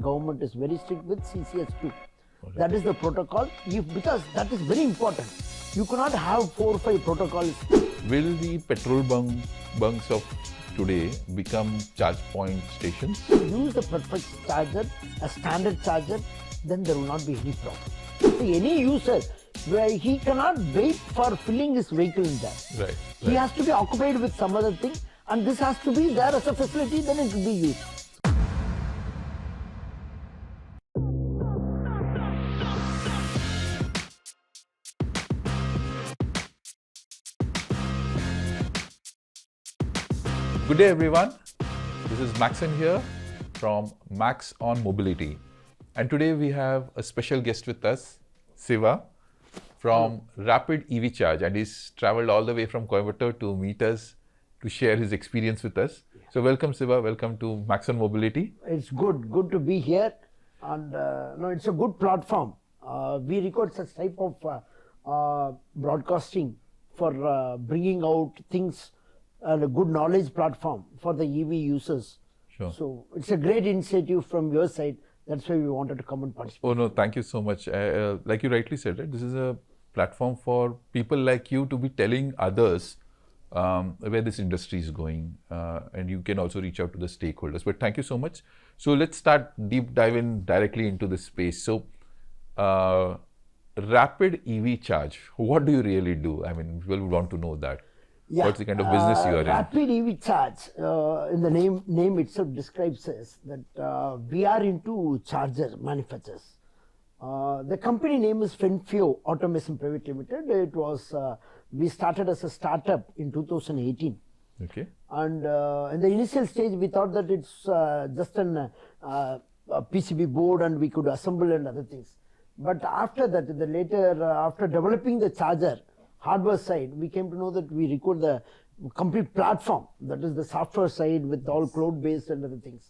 government is very strict with CCS2. That is the protocol, because that is very important. You cannot have 4 or 5 protocols. Will the petrol bunks of today become charge point stations? Use the perfect charger, a standard charger, then there will not be any problem. See, any user, where he cannot wait for filling his vehicle in there. Right. He has to be occupied with some other thing, and this has to be there as a facility, then it will be used. Good day everyone, this is Maxson here from Maxson Mobility, and today we have a special guest with us, Siva from RapidEVcharge, and he's traveled all the way from Coimbatore to meet us to share his experience with us. So welcome Siva, welcome to Maxson Mobility. It's good to be here, and it's a good platform. We record such type of broadcasting for bringing out things and a good knowledge platform for the EV users. Sure. So it's a great initiative from your side. That's why we wanted to come and participate. Oh no, thank you so much. Like you rightly said, right? This is a platform for people like you to be telling others where this industry is going, and you can also reach out to the stakeholders. But thank you so much. So let's start deep diving directly into this space. So RapidEVcharge, what do you really do? I mean, people would want to know that. Yeah. What's the kind of business you are in? RapidEVcharge, in the name itself describes us that we are into charger manufacturers. The company name is Fenfio Automation Private Limited. It was we started as a startup in 2018. Okay. And in the initial stage, we thought that it's just a PCB board and we could assemble and other things. But after that, after developing the charger hardware side, we came to know that we record the complete platform, that is the software side with all cloud-based and other things.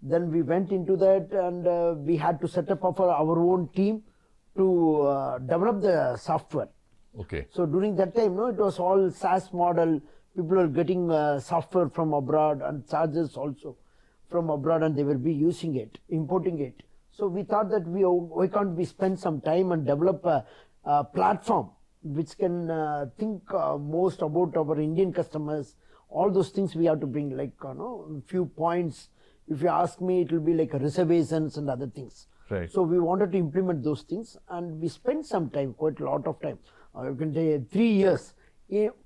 Then we went into that, and we had to set up our own team to develop the software. Okay. So during that time, it was all SaaS model. People were getting software from abroad and chargers also from abroad, and they will be using it, importing it. So we thought that why can't we spend some time and develop a platform which can think most about our Indian customers. All those things we have to bring, like few points. If you ask me, it will be like reservations and other things. Right. So we wanted to implement those things, and we spent some time, quite a lot of time. You can say 3 years,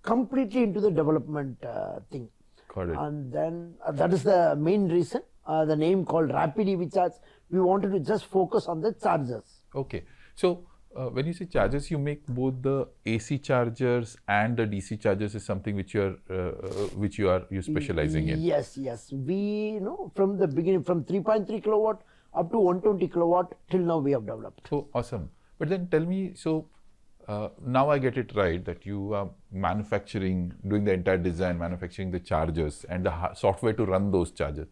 completely into the development thing. Got it. And then that is the main reason. The name called RapidEVcharge. We wanted to just focus on the chargers. Okay. So when you say chargers, you make both the AC chargers and the DC chargers is something which you're specializing in. Yes. We from the beginning, from 3.3 kilowatt up to 120 kilowatt till now we have developed. Oh, awesome. But then tell me, so now I get it right that you are manufacturing, doing the entire design, manufacturing the chargers and the software to run those chargers.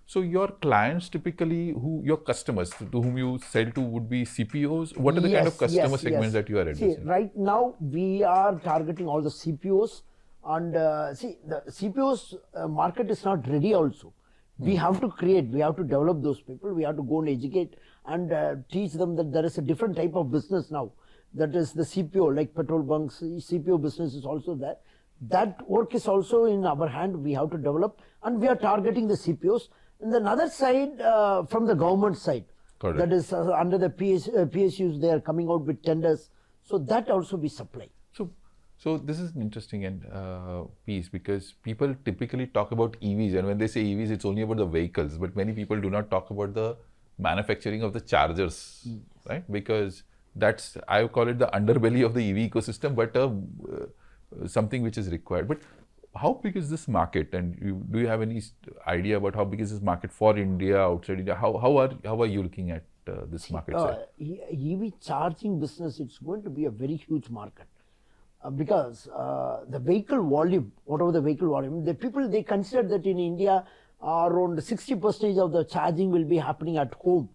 So your clients typically, your customers to whom you sell to would be CPOs. What are the kind of customer segments that you are addressing? See, right now we are targeting all the CPOs, and the CPOs market is not ready also. We have to create, we have to develop those people, we have to go and educate and teach them that there is a different type of business now. That is the CPO, like petrol bunks, CPO business is also there. That work is also in our hand, we have to develop, and we are targeting the CPOs. And the other side, from the government side, Correct. That is under the PSUs, they are coming out with tenders. So that also we supply. So this is an interesting piece, because people typically talk about EVs, and when they say EVs, it's only about the vehicles. But many people do not talk about the manufacturing of the chargers, right? Because that's, I call it the underbelly of the EV ecosystem, but something which is required. But how big is this market, and do you have any idea about how big is this market for India, outside India? How are you looking at this market side? EV charging business, it's going to be a very huge market because the vehicle volume, whatever the vehicle volume, the people, they consider that in India around 60% of the charging will be happening at home.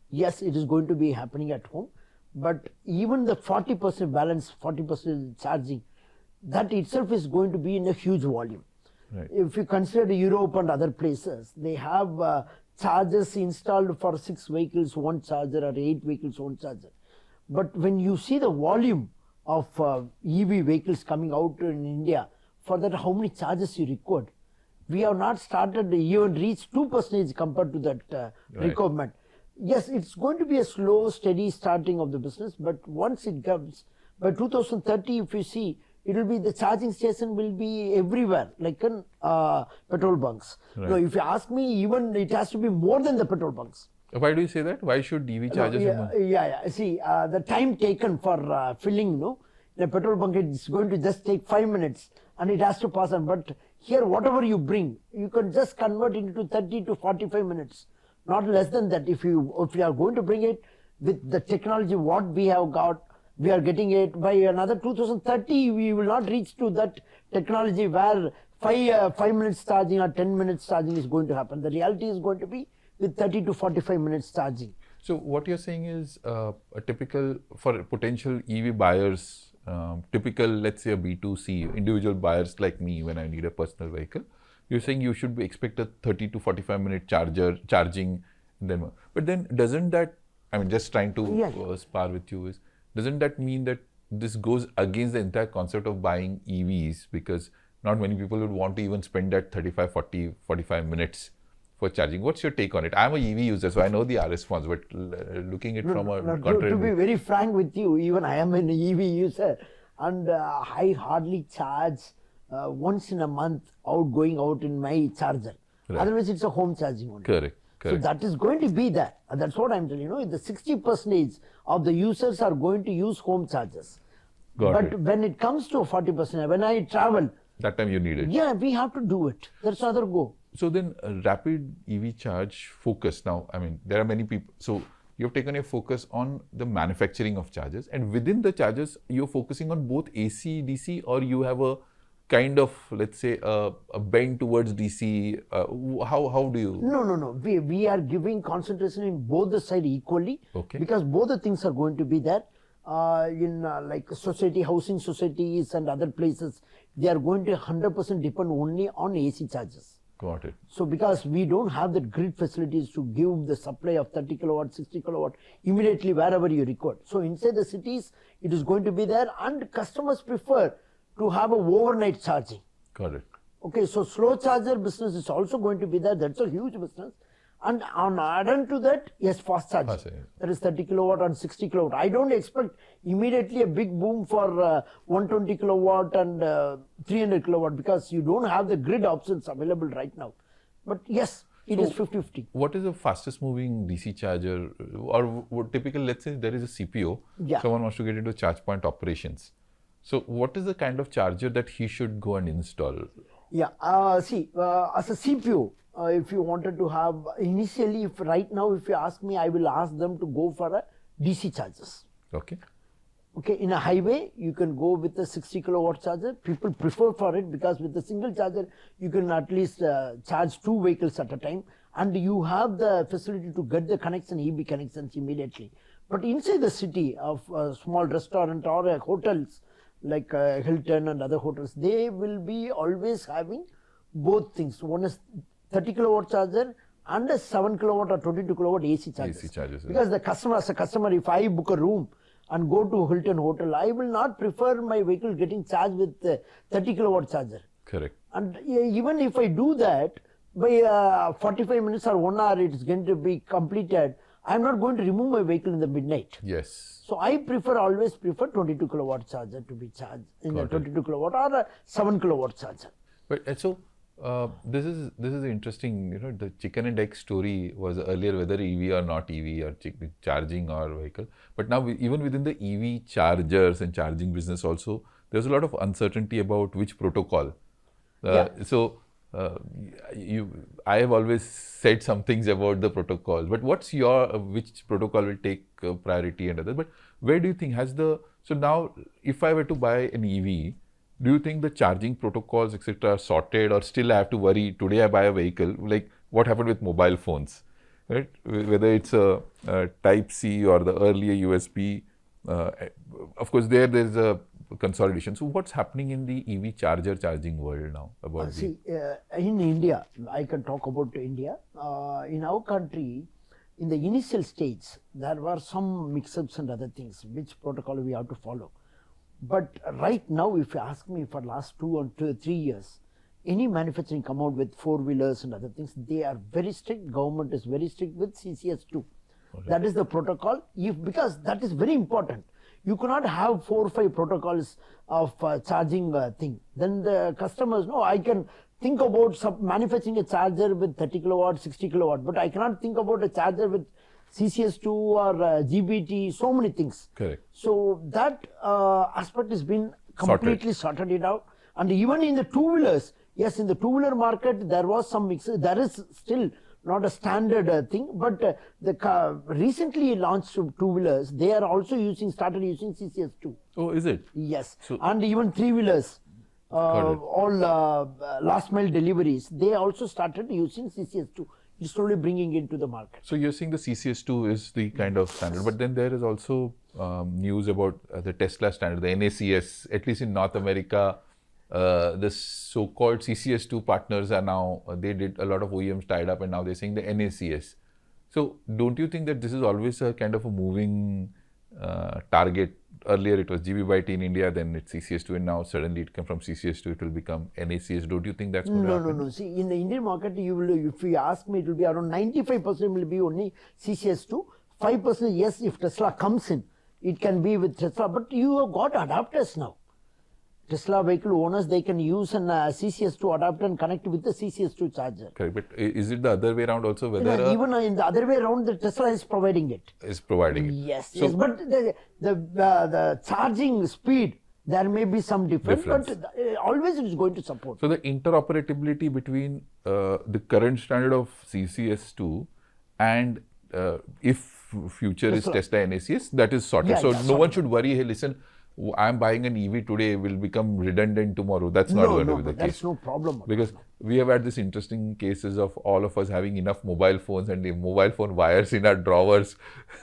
Yes, it is going to be happening at home, but even the 40% balance, 40% charging, that itself is going to be in a huge volume. Right. If you consider Europe and other places, they have chargers installed for 6 vehicles, one charger, or 8 vehicles, one charger. But when you see the volume of EV vehicles coming out in India, for that how many chargers you required? We have not started even reached 2% compared to that requirement. Yes, it's going to be a slow, steady starting of the business, but once it comes, by 2030, if you see, it will be the charging station will be everywhere, like in petrol bunks. Right. So if you ask me, even it has to be more than the petrol bunks. Why do you say that? Why should EV chargers? Yeah. See, the time taken for filling, the petrol bunk, it's going to just take 5 minutes and it has to pass on. But here, whatever you bring, you can just convert it into 30 to 45 minutes, not less than that. If you are going to bring it with the technology, what we have got, we are getting it by another 2030. We will not reach to that technology where 5 minutes charging or 10 minutes charging is going to happen. The reality is going to be with 30 to 45 minutes charging. So what you're saying is a typical, for potential EV buyers, typical, let's say a B2C, individual buyers like me when I need a personal vehicle, you're saying you should expect a 30 to 45 minute charging. But then doesn't that, I mean, just trying to spar with you is, doesn't that mean that this goes against the entire concept of buying EVs, because not many people would want to even spend that 35, 40, 45 minutes for charging? What's your take on it? I'm a EV user, so I know the response, but looking at it from a contrary. To be very frank with you, even I am an EV user, and I hardly charge once in a month going out in my charger. Right. Otherwise, it's a home charging only. Correct. So that is going to be there. That's what I'm telling you. The 60% of the users are going to use home chargers. But when it comes to 40%, when I travel, that time you need it. Yeah, we have to do it. That's another go. So then RapidEVcharge focus now, I mean, there are many people. So you've taken a focus on the manufacturing of chargers, and within the chargers, you're focusing on both AC, DC, or you have a kind of, let's say, a bend towards DC. How do you? No. We are giving concentration in both the side equally. Okay. Because both the things are going to be there. In like society, housing societies and other places, they are going to 100% depend only on AC chargers. Got it. So because we don't have the grid facilities to give the supply of 30 kilowatt, 60 kilowatt immediately wherever you require. So inside the cities, it is going to be there, and customers prefer to have a overnight charging. Got it. Okay, so slow charger business is also going to be there. That's a huge business. And on add-on to that, yes, fast charging. That is 30 kilowatt and 60 kilowatt. I don't expect immediately a big boom for 120 kilowatt and 300 kilowatt, because you don't have the grid options available right now. But yes, it is 50-50. What is the fastest moving DC charger? Or typical, let's say there is a CPO, someone wants to get into charge point operations. So what is the kind of charger that he should go and install? Yeah, see, as a CPO, if you wanted to have, initially, right now, if you ask me, I will ask them to go for a DC chargers. Okay. Okay, in a highway, you can go with a 60 kilowatt charger. People prefer for it because with the single charger, you can at least charge 2 vehicles at a time, and you have the facility to get the connection, EB connections immediately. But inside the city of a small restaurant or hotels, like Hilton and other hotels, they will be always having both things. One is 30 kilowatt charger and a 7 kilowatt or 22 kilowatt AC chargers. Because the customer, as a customer, if I book a room and go to Hilton Hotel, I will not prefer my vehicle getting charged with 30 kilowatt charger. Correct. And even if I do that, by 45 minutes or 1 hour, it is going to be completed. I am not going to remove my vehicle in the midnight. Yes. So I always prefer 22 kilowatt charger to be charged in a 22 kilowatt or a 7 kilowatt charger. But so this is interesting. The chicken and egg story was earlier whether EV or not EV, or charging or vehicle. But now even within the EV chargers and charging business also, there's a lot of uncertainty about which protocol. So I have always said some things about the protocol, but what's your, which protocol will take priority and others? But where do you think so now if I were to buy an EV, do you think the charging protocols, etc. are sorted, or still I have to worry, today I buy a vehicle, like what happened with mobile phones, right? Whether it's a Type-C or the earlier USB, of course there's a consolidation. So what's happening in the EV charger charging world now? About See, in India, I can talk about India. In our country, in the initial stage, there were some mix-ups and other things, which protocol we have to follow. But right now, if you ask me for last 2 or 3 years, any manufacturing come out with 4-wheelers and other things, they are very strict. Government is very strict with CCS2. Okay. That is the protocol. Because that is very important. You cannot have 4 or 5 protocols of charging thing. Then the customers know I can think about manufacturing a charger with 30 kilowatt, 60 kilowatt, but I cannot think about a charger with CCS2 or GBT, so many things. Correct. So that aspect has been completely sorted it out. And even in the 2-wheelers, yes, in the 2-wheeler market, there was some mix. There is still not a standard thing, but the recently launched 2-wheelers, they are also started using CCS2. Oh, is it? Yes. So, and even 3-wheelers, all last mile deliveries, they also started using CCS2. It's slowly bringing into the market. So you're saying the CCS2 is the kind of standard, but then there is also news about the Tesla standard, the NACS, at least in North America. The so-called CCS2 partners are now, they did a lot of OEMs tied up and now they're saying the NACS. So don't you think that this is always a kind of a moving target? Earlier it was GB by T in India, then it's CCS2, and now suddenly it came from CCS2, it will become NACS. Don't you think that's going to happen? No. See, in the Indian market, you will, if you ask me, it will be around 95% will be only CCS2. 5%, yes, if Tesla comes in, it can be with Tesla, but you have got adapters now. Tesla vehicle owners, they can use an CCS2 adapter and connect with the CCS2 charger. Correct, but is it the other way around also? Whether even in the other way around, the Tesla is providing it. Is providing it. Yes, so, yes, but the charging speed, there may be some difference. But always it is going to support. So the interoperability between the current standard of CCS2 and if future is Tesla NACS, that is sorted. So no one should worry, hey, listen, I'm buying an EV today, will become redundant tomorrow. That's not going to be the case. That's no problem. Because we have had this interesting cases of all of us having enough mobile phones and the mobile phone wires in our drawers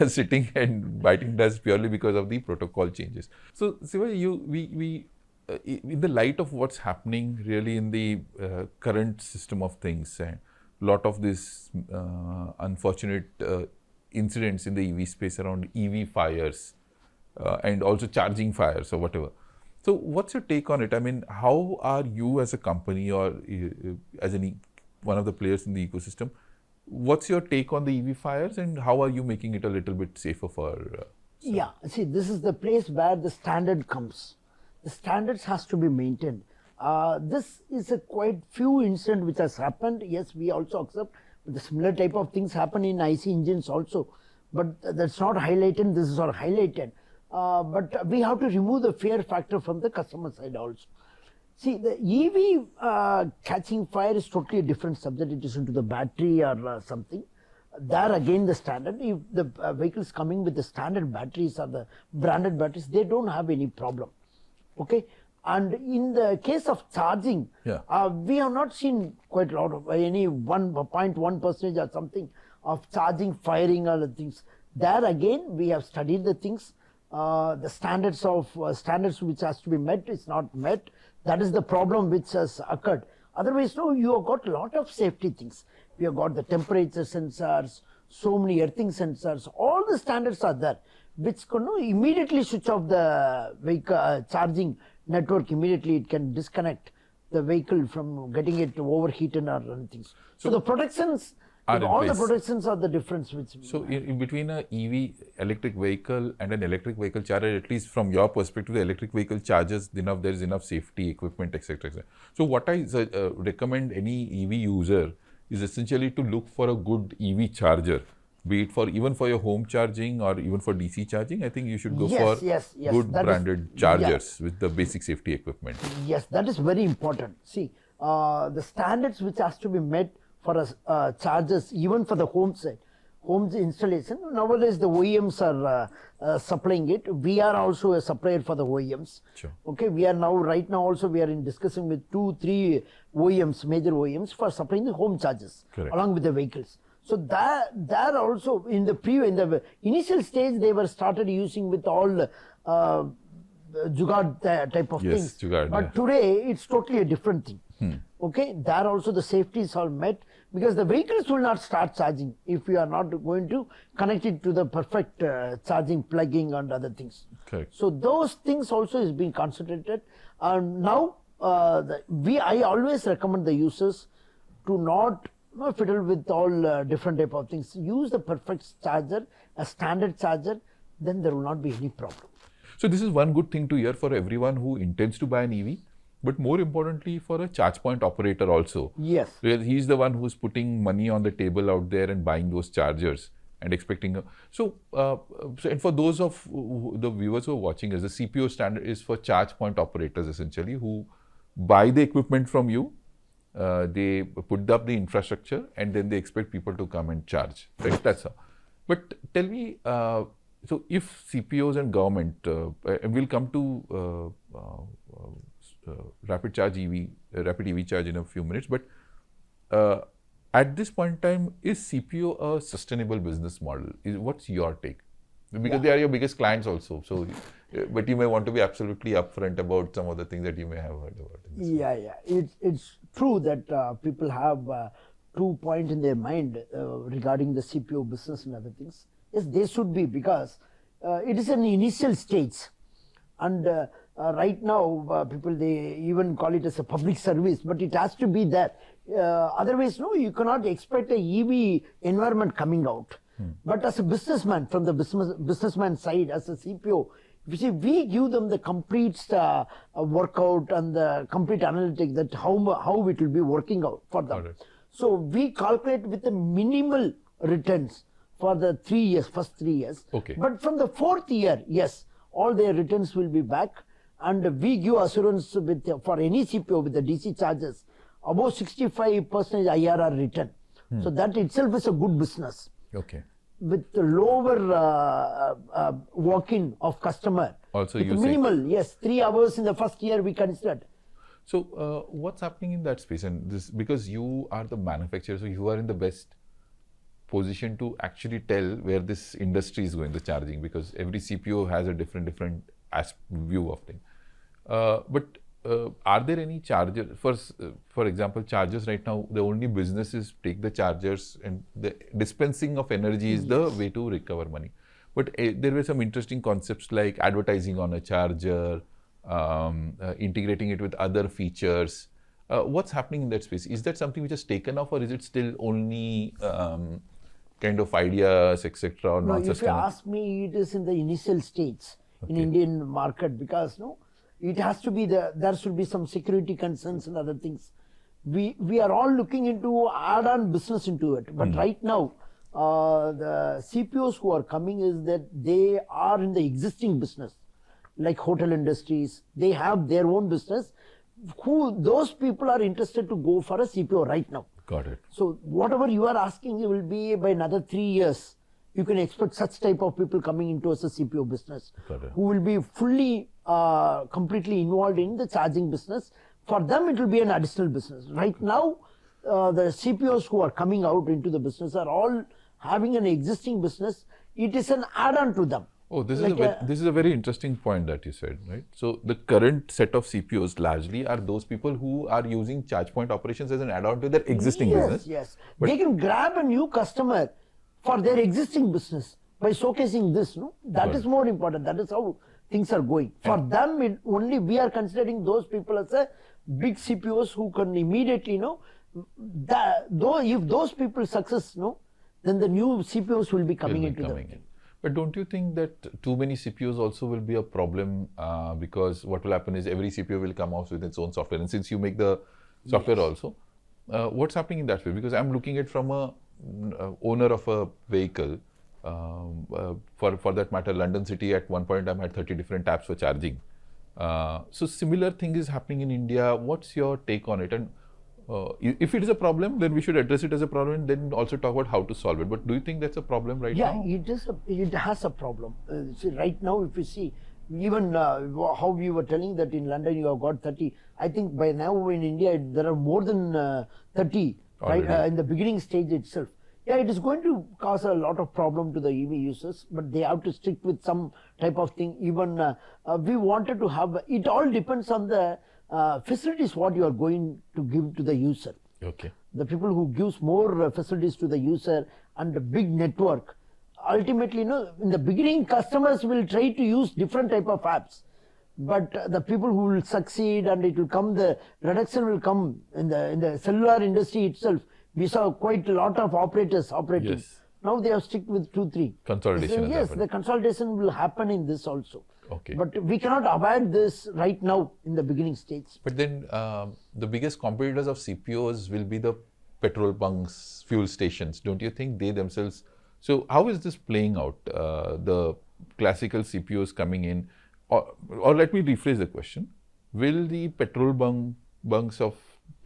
sitting and biting dust purely because of the protocol changes. So Siva, we in the light of what's happening really in the current system of things and a lot of these unfortunate incidents in the EV space around EV fires, and also charging fires or whatever. So what's your take on it? I mean, how are you as a company or as one of the players in the ecosystem, what's your take on the EV fires and how are you making it a little bit safer for? Yeah, see, this is the place where the standard comes. The standards has to be maintained. This is a quite few incident which has happened. Yes, we also accept the similar type of things happen in IC engines also, but that's not highlighted. This is not highlighted. But we have to remove the fear factor from the customer side also. See, the EV catching fire is totally a different subject. It is into the battery or something. There again the standard, if the vehicles coming with the standard batteries or the branded batteries, they don't have any problem. Okay. And in the case of charging, we have not seen quite a lot of any 1.1% or something of charging, firing or things. There again, we have studied the things. The standards which has to be met is not met. That is the problem which has occurred. Otherwise, no, you have got a lot of safety things. We have got the temperature sensors, so many earthing sensors. All the standards are there, which can immediately switch off the vehicle charging network. Immediately, it can disconnect the vehicle from getting it overheated or anything. So the protections. All the protections are the difference. So in between an EV electric vehicle and an electric vehicle charger, at least from your perspective, the electric vehicle charges enough, there is enough safety equipment, etc. So what I recommend any EV user is essentially to look for a good EV charger, be it even for your home charging or even for DC charging. I think you should go for good branded chargers with the basic safety equipment. Yes, that is very important. See, the standards which has to be met for chargers, even for the home side, home's installation. Nowadays, the OEMs are supplying it. We are also a supplier for the OEMs. Sure. Okay, we are now, right now also, we are in discussing with 2-3 OEMs, major OEMs for supplying the home chargers. Correct. Along with the vehicles. So that also in the initial stage, they were started using with all jugaad type of Yes, things. jugaad, But yeah. today it's totally a different thing. Okay, there also the safeties are met because the vehicles will not start charging if we are not going to connect it to the perfect charging, plugging and other things. Correct. So those things also is being concentrated. And now I always recommend the users to not fiddle with all different type of things. Use the perfect charger, a standard charger, then there will not be any problem. So this is one good thing to hear for everyone who intends to buy an EV, but more importantly for a charge point operator also. Yes. Where he's the one who's putting money on the table out there and buying those chargers and expecting. And for those of the viewers who are watching us, the CPO standard is for charge point operators essentially who buy the equipment from you. They put up the infrastructure and then they expect people to come and charge. Right? That's how. But tell me, so if CPOs and government, and we'll come to RapidEVcharge in a few minutes, but at this point in time, is CPO a sustainable business model? What's your take? Because they are your biggest clients also. So, but you may want to be absolutely upfront about some of the things that you may have heard about. It's true that people have 2 points in their mind regarding the CPO business and other things. Yes, they should be, because it is an initial stage, and right now people, they even call it as a public service, but it has to be there. Otherwise, no, you cannot expect a EV environment coming out. But as a businessman, from the businessman side, as a CPO, you see, we give them the complete workout and the complete analytics that how it will be working out for them. Correct. So we calculate with the minimal returns for the 3 years, first 3 years. Okay. But from the 4th year, yes, all their returns will be back, and we give assurance with for any CPO with the DC charges above 65% IRR return. So that itself is a good business. Okay. With the lower walk-in of customer. Also with using- minimal, yes, 3 hours in the first year we considered. So what's happening in that space? And this, because you are the manufacturer, so you are in the best position to actually tell where this industry is going, the charging, because every CPO has a different view of things. But are there any chargers? For example, chargers right now, the only business is take the chargers, and the dispensing of energy is the way to recover money. But there were some interesting concepts like advertising on a charger, integrating it with other features. What's happening in that space? Is that something which has taken off, or is it still only kind of ideas, etc., or No, not if you sustainable? ask me, it is in the initial stage in Indian market, because it has to be there should be some security concerns and other things. We are all looking into add-on business into it, but right now the CPOs who are coming is that they are in the existing business, like hotel industries. They have their own business. Those people are interested to go for a CPO right now. Got it. So whatever you are asking, it will be by another 3 years. You can expect such type of people coming into as a CPO business, Got it. who will be fully, completely involved in the charging business. For them, it will be an additional business. Right now, the CPOs who are coming out into the business are all having an existing business. It is an add-on to them. Oh, this Like is a very interesting point that you said, right? So the current set of CPOs largely are those people who are using charge point operations as an add-on to their existing business. Yes, But- they can grab a new customer for their existing business by showcasing this. That is more important. That is how things are going. For them, only we are considering those people as a big CPOs who can immediately if those people success, then the new CPOs will be coming into them. But don't you think that too many CPOs also will be a problem, because what will happen is every CPO will come out with its own software, and since you make the software also, what's happening in that way? Because I'm looking at from a owner of a vehicle, for that matter, London City at one point in time had 30 different tabs for charging. So similar thing is happening in India. What's your take on it? And if it is a problem, then we should address it as a problem and then also talk about how to solve it. But do you think that's a problem right now? It has a problem. See, right now, if you see, even how we were telling that in London you have got 30, I think by now in India there are more than 30, right, Already. in the beginning stage itself. Yeah, it is going to cause a lot of problem to the EV users, but they have to stick with some type of thing. Even we wanted to have, it all depends on the facilities what you are going to give to the user. Okay. The people who gives more facilities to the user and the big network, ultimately, in the beginning, customers will try to use different type of apps. But the people who will succeed and it will come, the reduction will come in the cellular industry itself. We saw quite a lot of operators operating. Yes. Now they have stick with 2-3. Consolidation. So, yes, the consolidation will happen in this also. Okay. But we cannot avoid this right now in the beginning stage. But then the biggest competitors of CPOs will be the petrol bunks, fuel stations. Don't you think they themselves? So how is this playing out? The classical CPOs coming in, or let me rephrase the question: will the petrol bunks of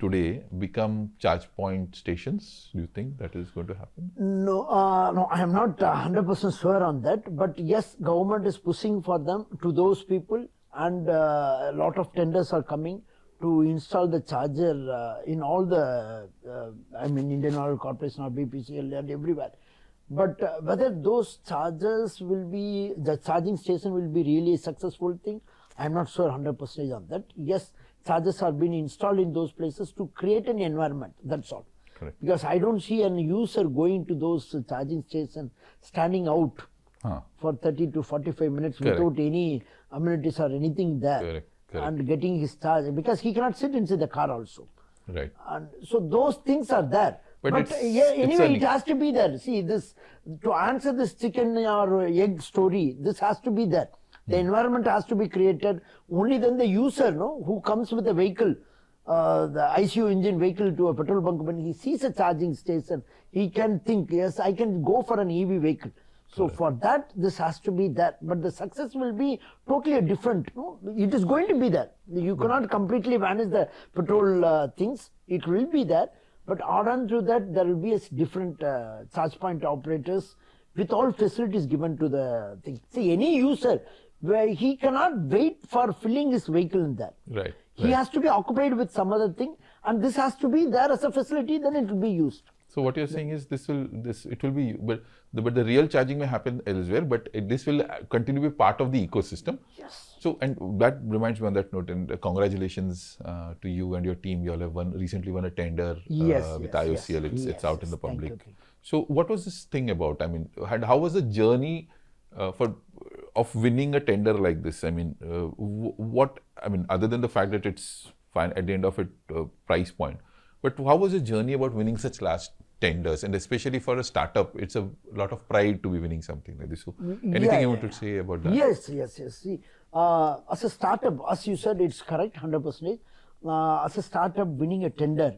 today become charge point stations? Do you think that is going to happen? No, I am not 100% sure on that. But yes, government is pushing for them to those people, and a lot of tenders are coming to install the charger in all the, Indian Oil Corporation or BPCL and everywhere. But whether those chargers will be, the charging station will be really a successful thing, I am not sure 100% on that. Yes, chargers are being installed in those places to create an environment, that's all. Correct. Because I don't see an user going to those charging stations, standing out for 30 to 45 minutes without any amenities or anything there. Correct. And getting his charge, because he cannot sit inside the car also. Right. And so those things are there. But anyway, it has to be there. See, this, to answer this chicken or egg story, this has to be there. The environment has to be created. Only then the user, who comes with a vehicle, the ICU engine vehicle to a petrol bunk, when he sees a charging station, he can think, yes, I can go for an EV vehicle. So for that, this has to be there. But the success will be totally different. It is going to be there. You cannot completely manage the petrol things. It will be there. But add on to that, there will be a different charge point operators with all facilities given to the thing. See, any user, where he cannot wait for filling his vehicle in there. Right. He has to be occupied with some other thing, and this has to be there as a facility, then it will be used. So what you're saying is it will be, but the real charging may happen elsewhere, but this will continue to be part of the ecosystem. Yes. So, and that reminds me on that note, and congratulations to you and your team. You all have recently won a tender with IOCL. It's out in the public. Thank you. So what was this thing about? I mean, how was the journey of winning a tender like this? I mean, other than the fact that it's fine at the end of it, price point, but how was the journey about winning such large tenders? And especially for a startup, it's a lot of pride to be winning something like this. So anything you want to say about that? Yes. See, as a startup, as you said, it's correct, 100%. As a startup, winning a tender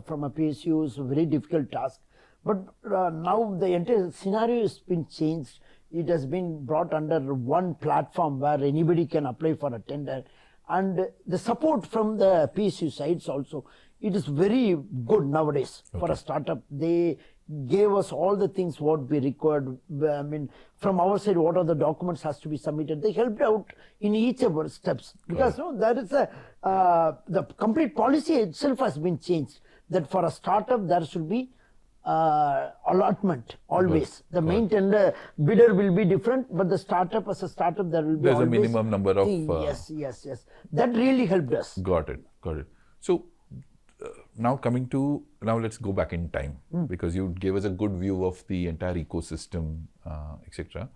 from a PSU is a very difficult task. But now the entire scenario has been changed. It has been brought under one platform where anybody can apply for a tender. And the support from the PSU sides also, it is very good nowadays for a startup. They gave us all the things what we required. I mean, from our side, what are the documents has to be submitted. They helped out in each of our steps, because there is the complete policy itself has been changed, that for a startup there should be allotment always. The main tender bidder will be different, but the startup, as a startup, there will be there's always a minimum number of yes. That really helped us. Got it. So now let's go back in time, because you gave us a good view of the entire ecosystem, etc.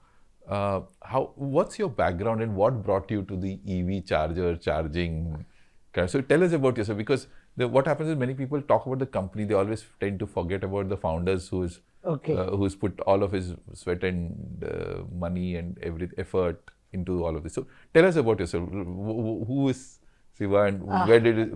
What's your background and what brought you to the EV charger charging? So tell us about yourself, because what happens is many people talk about the company, they always tend to forget about the founders who's put all of his sweat and money and every effort into all of this. So tell us about yourself. Who is Siva and where did it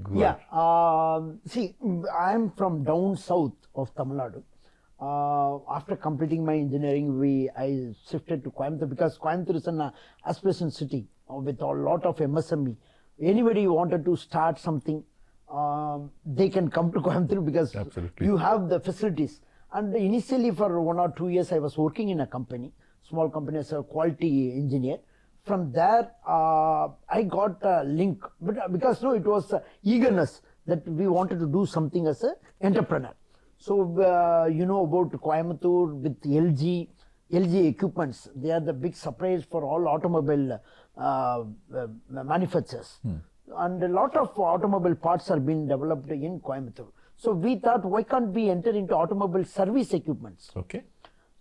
go? See, I am from down south of Tamil Nadu. After completing my engineering, I shifted to Coimbatore, because Coimbatore is an aspiration city with a lot of MSME. Anybody who wanted to start something, they can come to Coimbatore, because you have the facilities. And initially for 1 or 2 years, I was working in a company, small company, as a quality engineer. From there, I got a link, but because it was eagerness that we wanted to do something as an entrepreneur. So you know about Coimbatore with LG equipments. They are the big suppliers for all automobile manufacturers. And a lot of automobile parts are being developed in Coimbatore. So we thought, why can't we enter into automobile service equipments? Okay.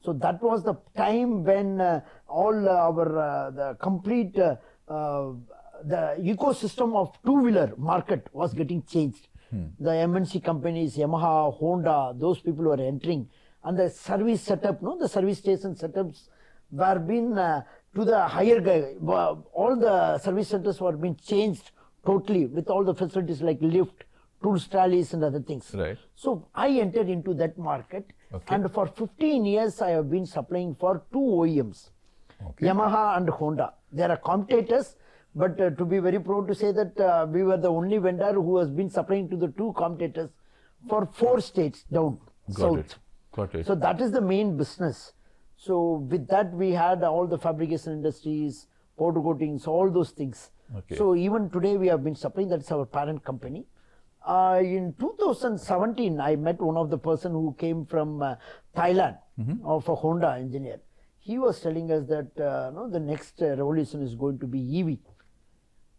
So that was the time when all our the complete the ecosystem of two-wheeler market was getting changed. The MNC companies, Yamaha, Honda, those people were entering, and the service setup, the service station setups were being to the higher guy. All the service centers were being changed totally with all the facilities like lift, tools, trolleys, and other things. Right. So I entered into that market, and for 15 years I have been supplying for two OEMs, Yamaha and Honda. They are competitors, but to be very proud to say that we were the only vendor who has been supplying to the two competitors for 4 states down south. Got it. So that is the main business. So with that we had all the fabrication industries, powder coatings, all those things. Okay. So even today we have been supplying. That's our parent company. In 2017, I met one of the person who came from Thailand, of a Honda engineer. He was telling us that the next revolution is going to be EV.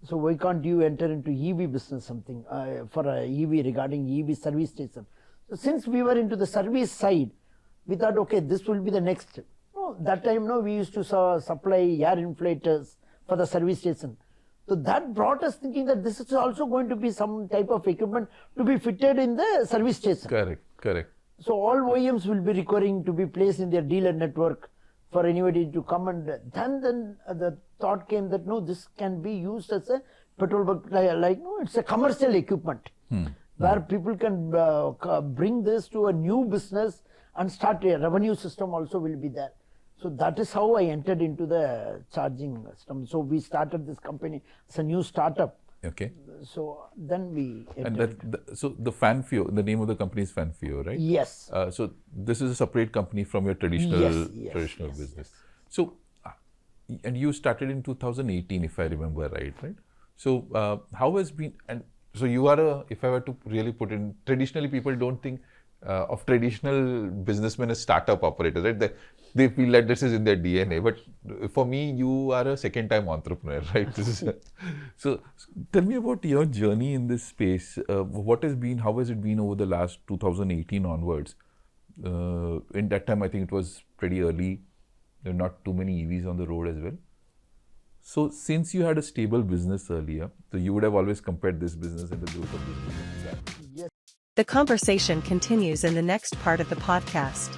So why can't you enter into EV business, something for a EV, regarding EV service station? So since we were into the service side, we thought, okay, this will be the next. That time, we used to supply air inflators for the service station. So that brought us thinking that this is also going to be some type of equipment to be fitted in the service station. Correct. So all OEMs will be requiring to be placed in their dealer network for anybody to come, and then the thought came that no, this can be used as a petrol, but it's a commercial equipment where people can bring this to a new business and start a revenue system also will be there. So that is how I entered into the charging system. So we started this company as a new startup. Okay. So then we entered. And so the Fanfio, the name of the company is Fanfio, right? Yes. So this is a separate company from your traditional business. So, and you started in 2018, if I remember right? So how has been, and so you are if I were to really put in, traditionally people don't think of traditional businessmen as startup operators, right? They feel that this is in their DNA. But for me, you are a second-time entrepreneur, right? So tell me about your journey in this space. How has it been over the last 2018 onwards? In that time, I think it was pretty early. There were not too many EVs on the road as well. So since you had a stable business earlier, so you would have always compared this business and the growth of this business to that. The conversation continues in the next part of the podcast.